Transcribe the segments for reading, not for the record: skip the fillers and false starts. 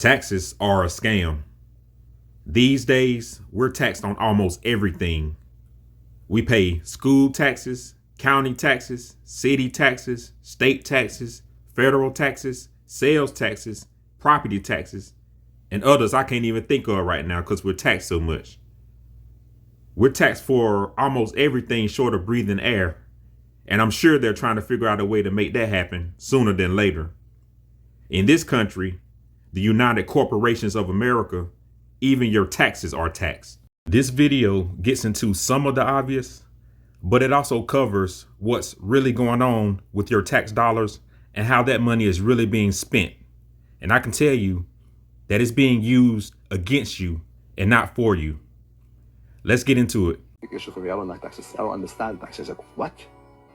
Taxes are a scam. These days, we're taxed on almost everything. We pay school taxes, county taxes, city taxes, state taxes, federal taxes, sales taxes, property taxes, and others I can't even think of right now because we're taxed so much. We're taxed for almost everything short of breathing air, and I'm sure they're trying to figure out a way to make that happen sooner than later. In this country, the United Corporations of America, even your taxes are taxed. This video gets into some of the obvious, but it also covers what's really going on with your tax dollars and how that money is really being spent. And I can tell you that it's being used against you and not for you. Let's get into it. Big issue for me. I don't like taxes. I don't understand taxes. Like, what?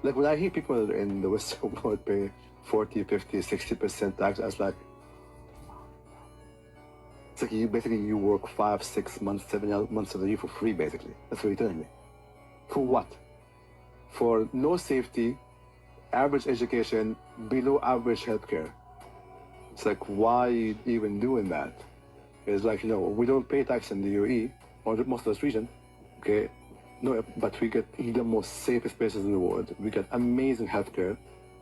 Like, when I hear people in the Western world pay 40, 50, 60% tax, I was like, it's like you work 5, 6 months, 7 months of the year for free, basically. That's what you're telling me. For what? For no safety, average education, below average healthcare. It's like, why even doing that? It's like, we don't pay tax in the UAE, or most of this region, okay? No, but we get the most safest places in the world. We get amazing healthcare,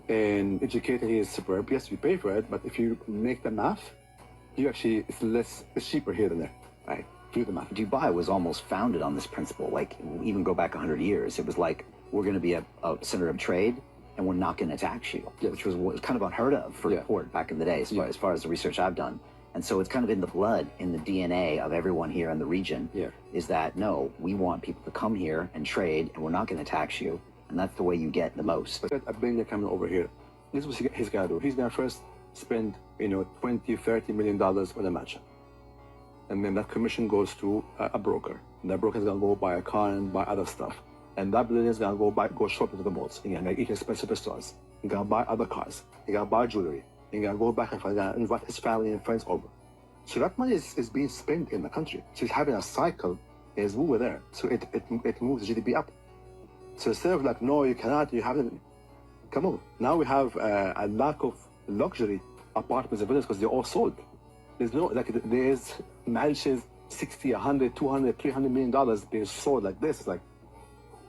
and education here is superb. Yes, we pay for it, but if you make the math, it's cheaper here than there. Right. Do the math. Dubai was almost founded on this principle. Like, even go back 100 years, it was like, we're going to be a center of trade, and we're not going to tax you, which was kind of unheard of for port back in the day, as far as the research I've done. And so it's kind of in the blood, in the DNA of everyone here in the region, is that, no, we want people to come here and trade, and we're not going to tax you, and that's the way you get the most. A billionaire coming over here, this is what he's going to do. He's going to first spend, $20, $30 million on a mansion. And then that commission goes to a broker. And that broker is going to go buy a car and buy other stuff. And that billionaire is going to go shopping to the malls. He's going to eat expensive restaurants. He's going to buy other cars. He's going to buy jewelry. He's going to go back and invite his family and friends over. So that money is being spent in the country. So it's having a cycle is over there. So it moves the GDP up. So instead of like, no, you cannot, you haven't, come on. Now we have a lack of luxury apartments and villas because they're all sold. There's mansions, 60, 100, 200, 300 million dollars being sold like this. It's like,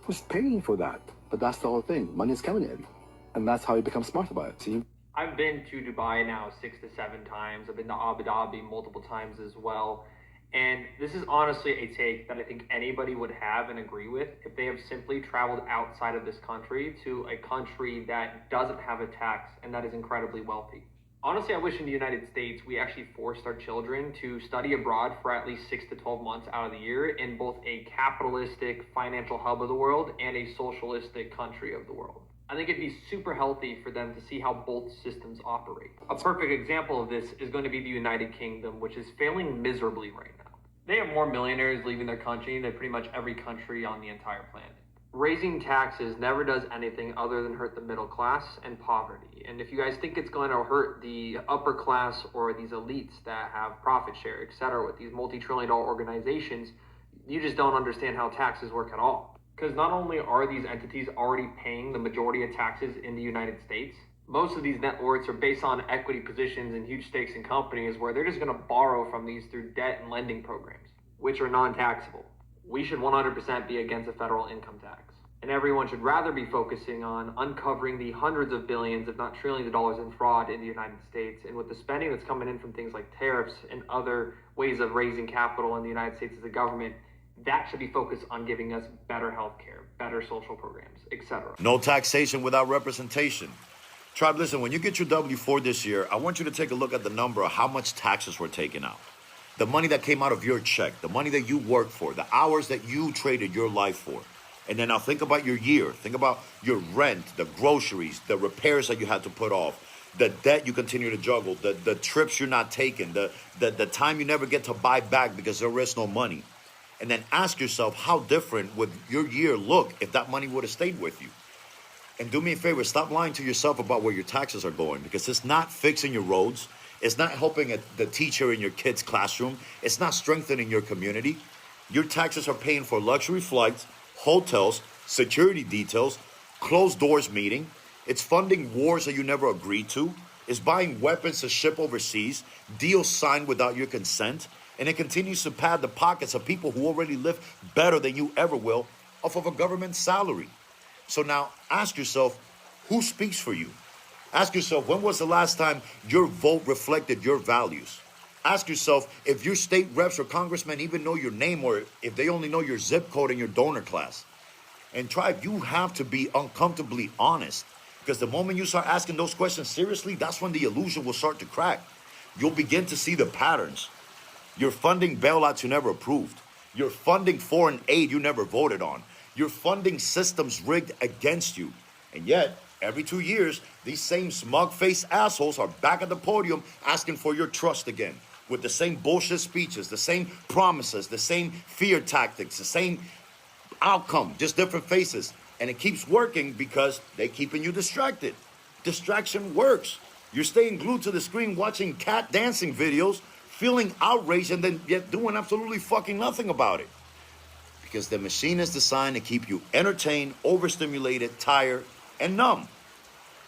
who's paying for that? But that's the whole thing. Money is coming in. And that's how you become smart about it. See? I've been to Dubai now 6 to 7 times. I've been to Abu Dhabi multiple times as well. And this is honestly a take that I think anybody would have and agree with if they have simply traveled outside of this country to a country that doesn't have a tax and that is incredibly wealthy. Honestly, I wish in the United States we actually forced our children to study abroad for at least 6 to 12 months out of the year in both a capitalistic financial hub of the world and a socialistic country of the world. I think it'd be super healthy for them to see how both systems operate. A perfect example of this is going to be the United Kingdom, which is failing miserably right now. They have more millionaires leaving their country than pretty much every country on the entire planet. Raising taxes never does anything other than hurt the middle class and poverty. And if you guys think it's going to hurt the upper class or these elites that have profit share, etc., with these multi-trillion-dollar organizations, you just don't understand how taxes work at all. Because not only are these entities already paying the majority of taxes in the United States, most of these net worths are based on equity positions and huge stakes in companies where they're just going to borrow from these through debt and lending programs, which are non-taxable. We should 100% be against a federal income tax. And everyone should rather be focusing on uncovering the hundreds of billions, if not trillions of dollars in fraud in the United States. And with the spending that's coming in from things like tariffs and other ways of raising capital in the United States as a government, that should be focused on giving us better healthcare, better social programs, etc. No taxation without representation. Tribe, listen, when you get your W-4 this year, I want you to take a look at the number of how much taxes were taken out. The money that came out of your check, the money that you worked for, the hours that you traded your life for. And then now think about your year. Think about your rent, the groceries, the repairs that you had to put off, the debt you continue to juggle, the trips you're not taking, the time you never get to buy back because there is no money. And then ask yourself, how different would your year look if that money would have stayed with you? And do me a favor, stop lying to yourself about where your taxes are going, because it's not fixing your roads. It's not helping the teacher in your kid's classroom. It's not strengthening your community. Your taxes are paying for luxury flights, hotels, security details, closed doors meeting. It's funding wars that you never agreed to. is buying weapons to ship overseas, deals signed without your consent, and it continues to pad the pockets of people who already live better than you ever will off of a government salary. So now ask yourself, who speaks for you? Ask yourself, when was the last time your vote reflected your values? Ask yourself if your state reps or congressmen even know your name, or if they only know your zip code and your donor class. And Tribe, you have to be uncomfortably honest, because the moment you start asking those questions seriously, that's when the illusion will start to crack. You'll begin to see the patterns. You're funding bailouts you never approved. You're funding foreign aid you never voted on. You're funding systems rigged against you. And yet, every 2 years, these same smug-faced assholes are back at the podium asking for your trust again, with the same bullshit speeches, the same promises, the same fear tactics, the same outcome, just different faces. And it keeps working because they're keeping you distracted. Distraction works. You're staying glued to the screen watching cat dancing videos, feeling outraged, and then yet doing absolutely fucking nothing about it. Because the machine is designed to keep you entertained, overstimulated, tired, and numb.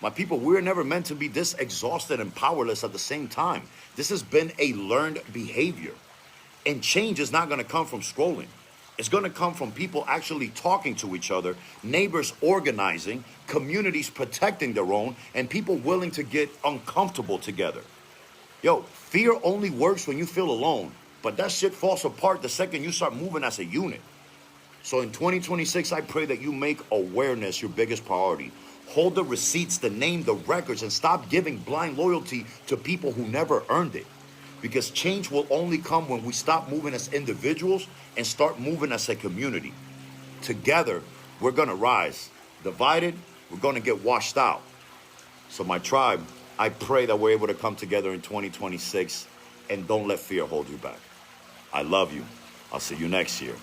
My people, we're never meant to be this exhausted and powerless at the same time. This has been a learned behavior. And change is not going to come from scrolling. It's going to come from people actually talking to each other, neighbors organizing, communities protecting their own, and people willing to get uncomfortable together. Yo, fear only works when you feel alone, but that shit falls apart the second you start moving as a unit. So in 2026, I pray that you make awareness your biggest priority. Hold the receipts, the name, the records, and stop giving blind loyalty to people who never earned it. Because change will only come when we stop moving as individuals and start moving as a community. Together, we're going to rise. Divided, we're going to get washed out. So my tribe, I pray that we're able to come together in 2026 and don't let fear hold you back. I love you. I'll see you next year.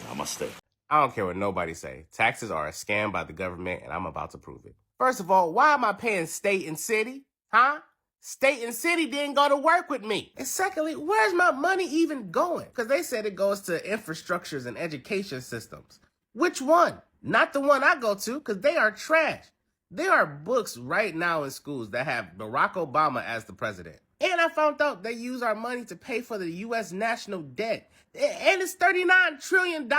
Namaste. I don't care what nobody say. Taxes are a scam by the government, and I'm about to prove it. First of all, why am I paying state and city? Huh? State and city didn't go to work with me. And secondly, where's my money even going? Because they said it goes to infrastructures and education systems. Which one? Not the one I go to, because they are trash. There are books right now in schools that have Barack Obama as the president. And I found out they use our money to pay for the U.S. national debt. And it's $39 trillion.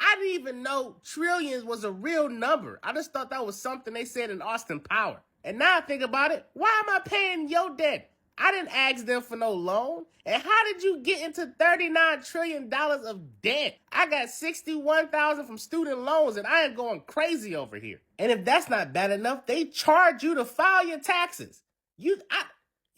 I didn't even know trillions was a real number. I just thought that was something they said in Austin Power. And now I think about it, why am I paying your debt? I didn't ask them for no loan. And how did you get into $39 trillion of debt? I got $61,000 from student loans and I am going crazy over here. And if that's not bad enough, they charge you to file your taxes. You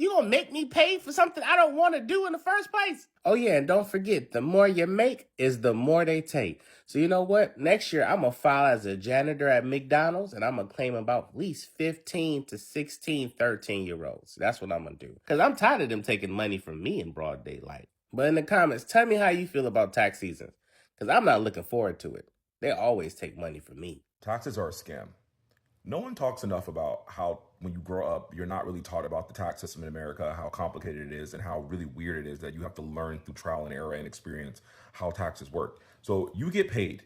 gonna make me pay for something I don't want to do in the first place? Oh yeah, and don't forget, the more you make is the more they take. So you know what? Next year, I'm gonna file as a janitor at McDonald's and I'm gonna claim about at least 15 to 16, 13-year-olds. That's what I'm gonna do. Because I'm tired of them taking money from me in broad daylight. But in the comments, tell me how you feel about tax season. Because I'm not looking forward to it. They always take money from me. Taxes are a scam. No one talks enough about how when you grow up, you're not really taught about the tax system in America, how complicated it is and how really weird it is that you have to learn through trial and error and experience how taxes work. So you get paid.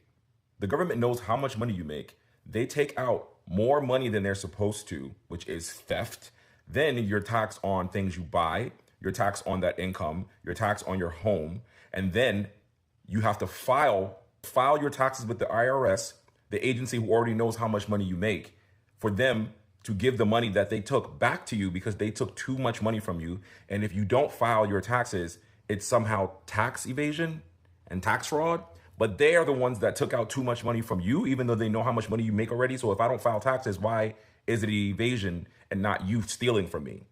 The government knows how much money you make. They take out more money than they're supposed to, which is theft. Then you're taxed on things you buy. You're taxed on that income. You're taxed on your home. And then you have to file your taxes with the IRS, the agency who already knows how much money you make, for them to give the money that they took back to you because they took too much money from you. And if you don't file your taxes, it's somehow tax evasion and tax fraud. But they are the ones that took out too much money from you, even though they know how much money you make already. So if I don't file taxes, why is it evasion and not you stealing from me?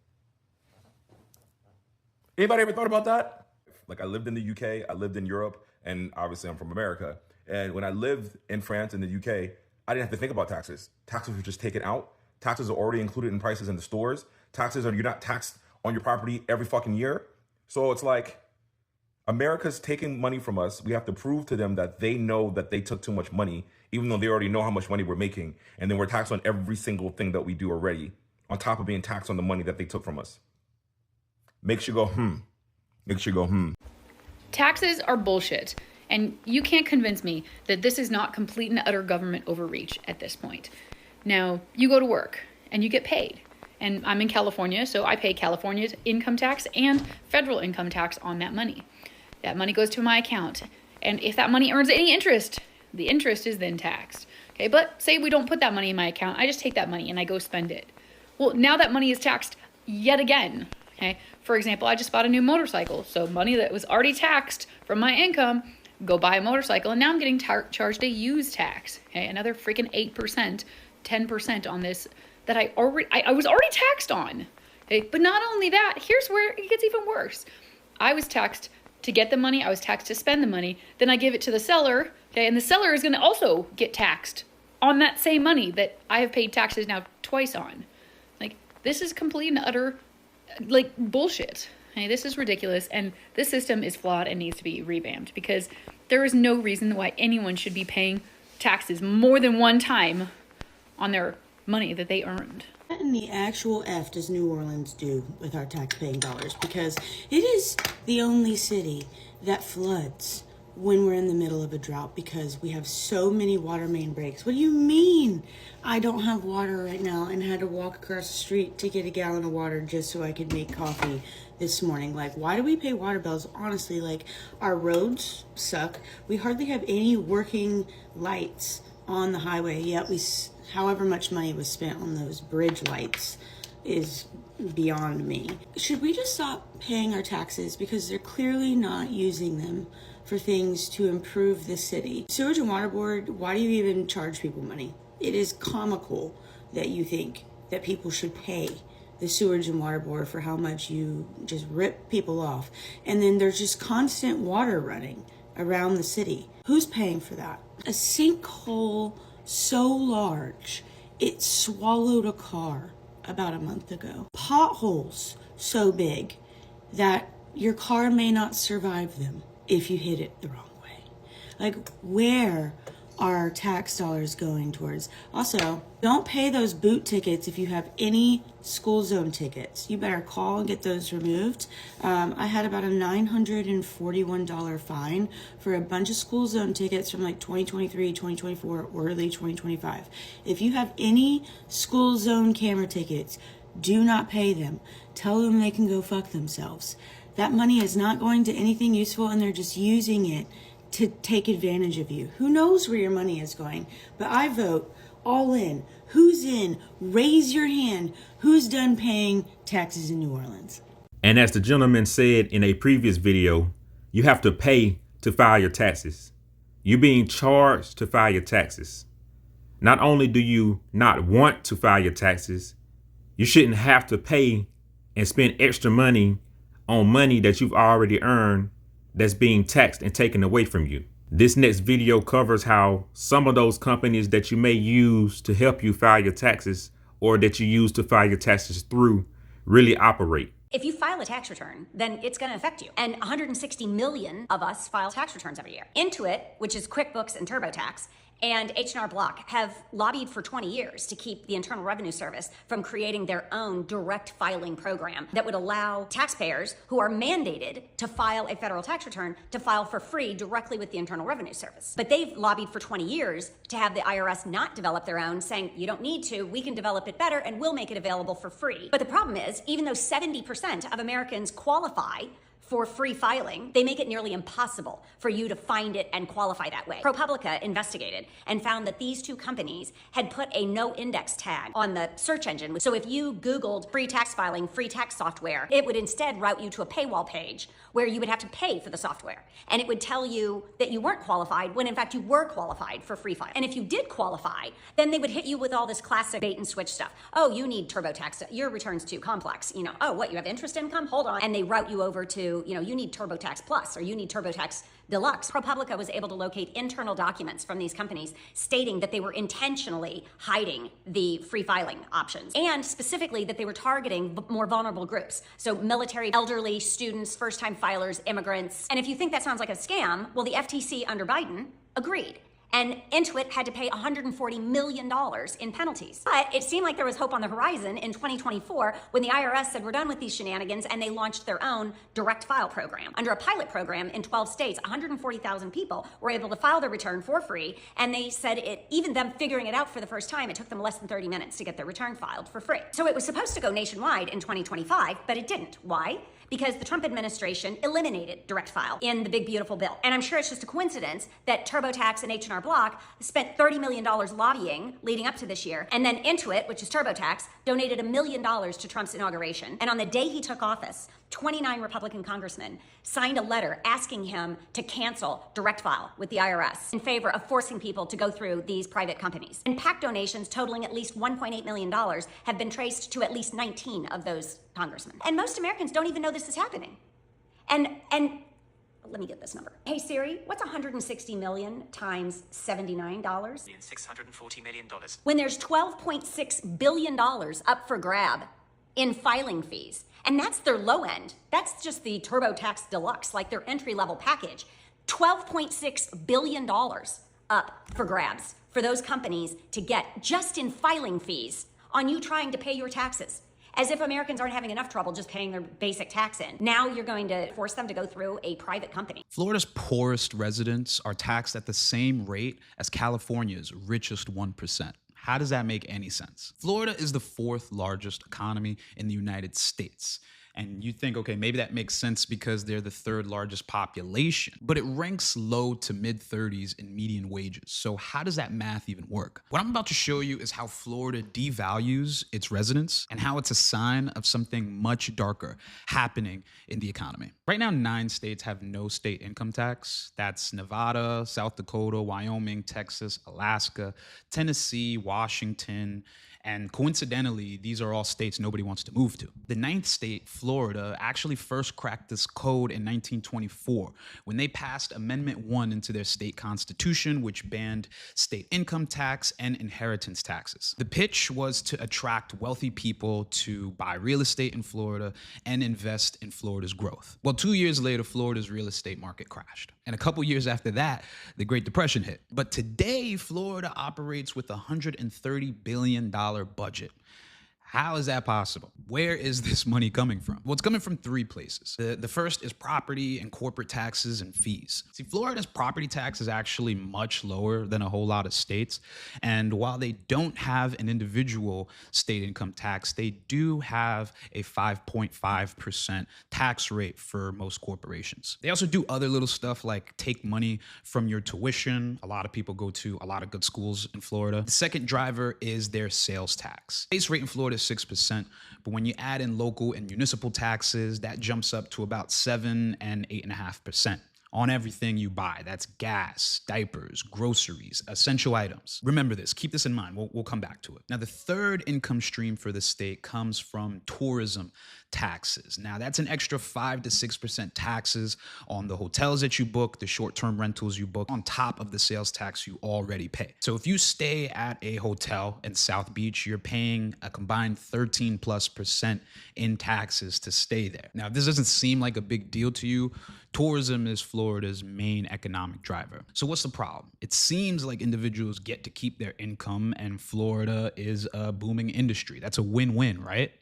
Anybody ever thought about that? Like, I lived in the UK, I lived in Europe, and obviously I'm from America. And when I lived in France and the UK, I didn't have to think about taxes. Taxes were just taken out. Taxes are already included in prices in the stores. You're not taxed on your property every fucking year. So it's like, America's taking money from us. We have to prove to them that they know that they took too much money, even though they already know how much money we're making. And then we're taxed on every single thing that we do already, on top of being taxed on the money that they took from us. Makes you go, Makes you go, Taxes are bullshit. And you can't convince me that this is not complete and utter government overreach at this point. Now, you go to work and you get paid. And I'm in California, so I pay California's income tax and federal income tax on that money. That money goes to my account. And if that money earns any interest, the interest is then taxed. Okay, but say we don't put that money in my account, I just take that money and I go spend it. Well, now that money is taxed yet again. Okay, for example, I just bought a new motorcycle. So money that was already taxed from my income, go buy a motorcycle, and now I'm getting charged a use tax. Okay, another freaking 8%, 10% on this that I was already taxed on. Okay, but not only that, here's where it gets even worse. I was taxed to get the money, I was taxed to spend the money, then I give it to the seller, okay, and the seller is gonna also get taxed on that same money that I have paid taxes now twice on. Like, this is complete and utter, like, bullshit. Okay, this is ridiculous, and this system is flawed and needs to be revamped because there is no reason why anyone should be paying taxes more than one time on their money that they earned. What in the actual F does New Orleans do with our tax-paying dollars? Because it is the only city that floods when we're in the middle of a drought because we have so many water main breaks. What do you mean I don't have water right now and had to walk across the street to get a gallon of water just so I could make coffee this morning? Like, why do we pay water bills? Honestly, like, our roads suck. We hardly have any working lights on the highway, yet however much money was spent on those bridge lights is beyond me. Should we just stop paying our taxes because they're clearly not using them for things to improve the city? Sewage and Water Board, why do you even charge people money? It is comical that you think that people should pay the Sewage and Water Board for how much you just rip people off. And then there's just constant water running around the city. Who's paying for that? A sinkhole so large it swallowed a car about a month ago. Potholes so big that your car may not survive them if you hit it the wrong way. Like, where are tax dollars going towards? Also, don't pay those boot tickets if you have any school zone tickets. You better call and get those removed. I had about a $941 fine for a bunch of school zone tickets from like 2023, 2024, early 2025. If you have any school zone camera tickets, do not pay them. Tell them they can go fuck themselves. That money is not going to anything useful and they're just using it to take advantage of you. Who knows where your money is going? But I vote all in. Who's in? Raise your hand. Who's done paying taxes in New Orleans? And as the gentleman said in a previous video, you have to pay to file your taxes. You're being charged to file your taxes. Not only do you not want to file your taxes, you shouldn't have to pay and spend extra money on money that you've already earned that's being taxed and taken away from you. This next video covers how some of those companies that you may use to help you file your taxes or that you use to file your taxes through really operate. If you file a tax return, then it's going to affect you. And 160 million of us file tax returns every year. Intuit, which is QuickBooks and TurboTax, and H&R Block have lobbied for 20 years to keep the Internal Revenue Service from creating their own direct filing program that would allow taxpayers who are mandated to file a federal tax return to file for free directly with the Internal Revenue Service. But they've lobbied for 20 years to have the IRS not develop their own, saying, you don't need to, we can develop it better and we'll make it available for free. But the problem is, even though 70% of Americans qualify for free filing, they make it nearly impossible for you to find it and qualify that way. ProPublica investigated and found that these two companies had put a no index tag on the search engine. So if you Googled free tax filing, free tax software, it would instead route you to a paywall page where you would have to pay for the software. And it would tell you that you weren't qualified when in fact you were qualified for free filing. And if you did qualify, then they would hit you with all this classic bait and switch stuff. Oh, you need TurboTax, your return's too complex. You know, oh, what, you have interest income? Hold on. And they route you over to, you know, you need TurboTax Plus or you need TurboTax Deluxe. ProPublica was able to locate internal documents from these companies stating that they were intentionally hiding the free filing options and specifically that they were targeting more vulnerable groups. So military, elderly, students, first-time filers, immigrants. And if you think that sounds like a scam, well, the FTC under Biden agreed. And Intuit had to pay $140 million in penalties. But it seemed like there was hope on the horizon in 2024 when the IRS said we're done with these shenanigans, and they launched their own direct file program. Under a pilot program in 12 states, 140,000 people were able to file their return for free. And they said even them figuring it out for the first time, it took them less than 30 minutes to get their return filed for free. So it was supposed to go nationwide in 2025, but it didn't. Why? Because the Trump administration eliminated direct file in the big beautiful bill. And I'm sure it's just a coincidence that TurboTax and H&R Block spent $30 million lobbying leading up to this year. And then Intuit, which is TurboTax, donated $1 million to Trump's inauguration. And on the day he took office, 29 Republican congressmen signed a letter asking him to cancel direct file with the IRS in favor of forcing people to go through these private companies. And PAC donations totaling at least $1.8 million have been traced to at least 19 of those congressmen. And most Americans don't even know this is happening. And let me get this number. Hey Siri, what's 160 million times $79? $640 million. When there's $12.6 billion up for grab in filing fees. And that's their low end. That's just the TurboTax Deluxe, like their entry-level package. $12.6 billion up for grabs for those companies to get just in filing fees on you trying to pay your taxes. As if Americans aren't having enough trouble just paying their basic tax in. Now you're going to force them to go through a private company. Florida's poorest residents are taxed at the same rate as California's richest 1%. How does that make any sense? Florida is the 4th largest economy in the United States. And you think, okay, maybe that makes sense because they're the 3rd largest population, but it ranks low to mid-30s in median wages. So how does that math even work? What I'm about to show you is how Florida devalues its residents and how it's a sign of something much darker happening in the economy. Right now, 9 states have no state income tax. That's Nevada, South Dakota, Wyoming, Texas, Alaska, Tennessee, Washington, and coincidentally, these are all states nobody wants to move to. The 9th state, Florida, actually first cracked this code in 1924 when they passed Amendment 1 into their state constitution, which banned state income tax and inheritance taxes. The pitch was to attract wealthy people to buy real estate in Florida and invest in Florida's growth. Well, 2 years later, Florida's real estate market crashed. And a couple years after that, the Great Depression hit. But today, Florida operates with a $130 billion budget. How is that possible? Where is this money coming from? Well, it's coming from 3 places. The first is property and corporate taxes and fees. See, Florida's property tax is actually much lower than a whole lot of states. And while they don't have an individual state income tax, they do have a 5.5% tax rate for most corporations. They also do other little stuff like take money from your tuition. A lot of people go to a lot of good schools in Florida. The second driver is their sales tax. Base rate in Florida is 6%, but when you add in local and municipal taxes, that jumps up to about 7 and 8.5% on everything you buy. That's gas, diapers, groceries, essential items. Remember this, keep this in mind. We'll come back to it. Now, the third income stream for the state comes from tourism taxes. Now, that's an extra 5 to 6% taxes on the hotels that you book, the short-term rentals you book, on top of the sales tax you already pay. So if you stay at a hotel in South Beach, you're paying a combined 13+% in taxes to stay there. Now, if this doesn't seem like a big deal to you, tourism is Florida's main economic driver. So what's the problem? It seems like individuals get to keep their income and Florida is a booming industry. That's a win-win, right?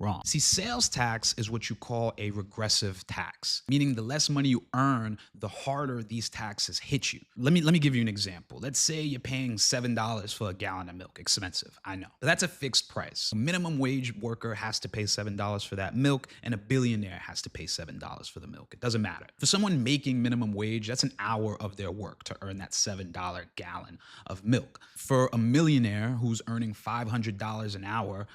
Wrong. See, sales tax is what you call a regressive tax, meaning the less money you earn, the harder these taxes hit you. Let me give you an example. Let's say you're paying $7 for a gallon of milk. Expensive, I know. But that's a fixed price. A minimum wage worker has to pay $7 for that milk, and a billionaire has to pay $7 for the milk. It doesn't matter. For someone making minimum wage, that's an hour of their work to earn that $7 gallon of milk. For a millionaire who's earning $500 an hour,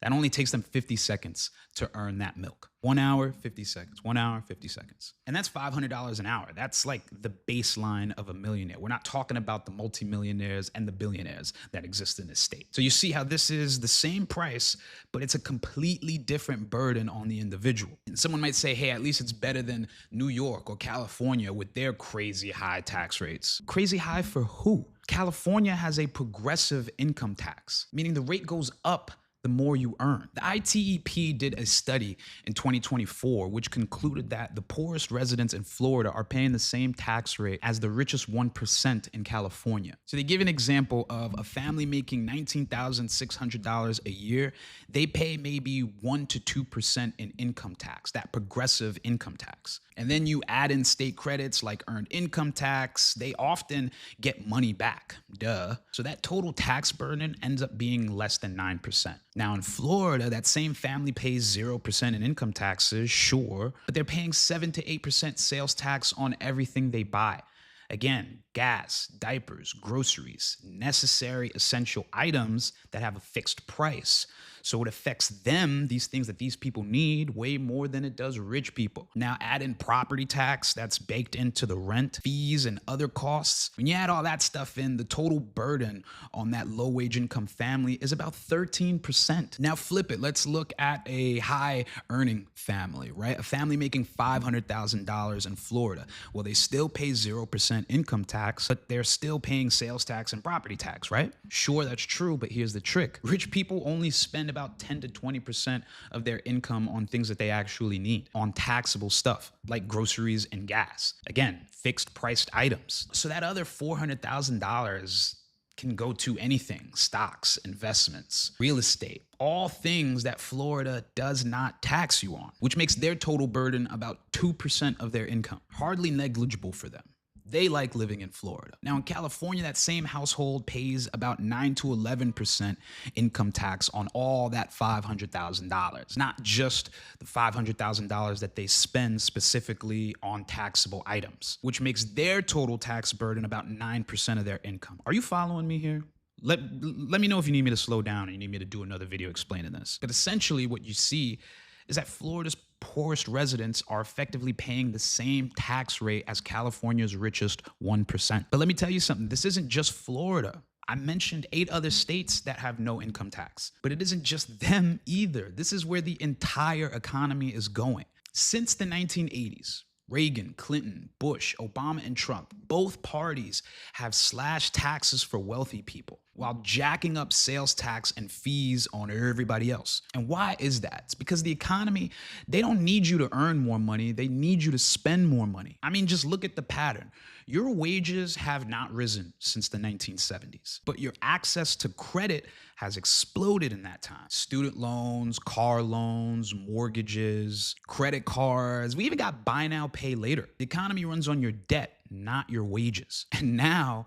that only takes them 50 seconds to earn that milk. 1 hour, 50 seconds. 1 hour, 50 seconds. And that's $500 an hour. That's like the baseline of a millionaire. We're not talking about the multimillionaires and the billionaires that exist in this state. So you see how this is the same price, but it's a completely different burden on the individual. And someone might say, hey, at least it's better than New York or California with their crazy high tax rates. Crazy high for who? California has a progressive income tax, meaning the rate goes up the more you earn. The ITEP did a study in 2024, which concluded that the poorest residents in Florida are paying the same tax rate as the richest 1% in California. So they give an example of a family making $19,600 a year. They pay maybe 1 to 2% in income tax, that progressive income tax. And then you add in state credits like earned income tax. They often get money back, duh. So that total tax burden ends up being less than 9%. Now in Florida, that same family pays 0% in income taxes, sure, but they're paying 7 to 8% sales tax on everything they buy. Again, gas, diapers, groceries, necessary essential items that have a fixed price. So it affects them, these things that these people need, way more than it does rich people. Now add in property tax that's baked into the rent, fees, and other costs. When you add all that stuff in, the total burden on that low wage income family is about 13%. Now flip it. Let's look at a high earning family, right? A family making $500,000 in Florida. Well, they still pay 0% income tax, but they're still paying sales tax and property tax, right? Sure, that's true, but here's the trick. Rich people only spend about 10 to 20% of their income on things that they actually need, on taxable stuff like groceries and gas. Again, fixed priced items. So that other $400,000 can go to anything: stocks, investments, real estate, all things that Florida does not tax you on, which makes their total burden about 2% of their income. Hardly negligible for them. They like living in Florida. Now in California, that same household pays about 9 to 11% income tax on all that $500,000, not just the $500,000 that they spend specifically on taxable items, which makes their total tax burden about 9% of their income. Are you following me here? Let me know if you need me to slow down and you need me to do another video explaining this. But essentially what you see is that Florida's poorest residents are effectively paying the same tax rate as California's richest 1%. But let me tell you something, this isn't just Florida. I mentioned 8 other states that have no income tax, but it isn't just them either. This is where the entire economy is going. Since the 1980s, Reagan, Clinton, Bush, Obama, and Trump, both parties have slashed taxes for wealthy people while jacking up sales tax and fees on everybody else. And why is that? It's because the economy, they don't need you to earn more money. They need you to spend more money. I mean, just look at the pattern. Your wages have not risen since the 1970s, but your access to credit has exploded in that time. Student loans, car loans, mortgages, credit cards. We even got buy now, pay later. The economy runs on your debt, not your wages. And now,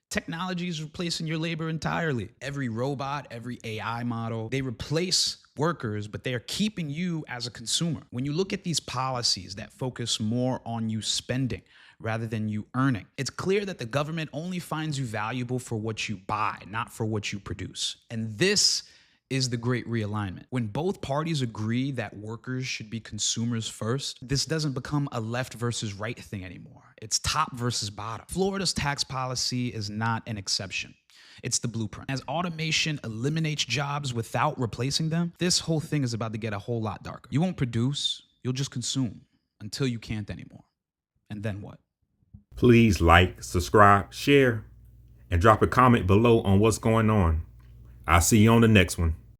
technology is replacing your labor entirely. Every robot, every AI model, they replace workers, but they are keeping you as a consumer. When you look at these policies that focus more on you spending rather than you earning, it's clear that the government only finds you valuable for what you buy, not for what you produce. And this is the great realignment. When both parties agree that workers should be consumers first, this doesn't become a left versus right thing anymore. It's top versus bottom. Florida's tax policy is not an exception. It's the blueprint. As automation eliminates jobs without replacing them, this whole thing is about to get a whole lot darker. You won't produce, you'll just consume until you can't anymore. And then what? Please like, subscribe, share, and drop a comment below on what's going on. I'll see you on the next one.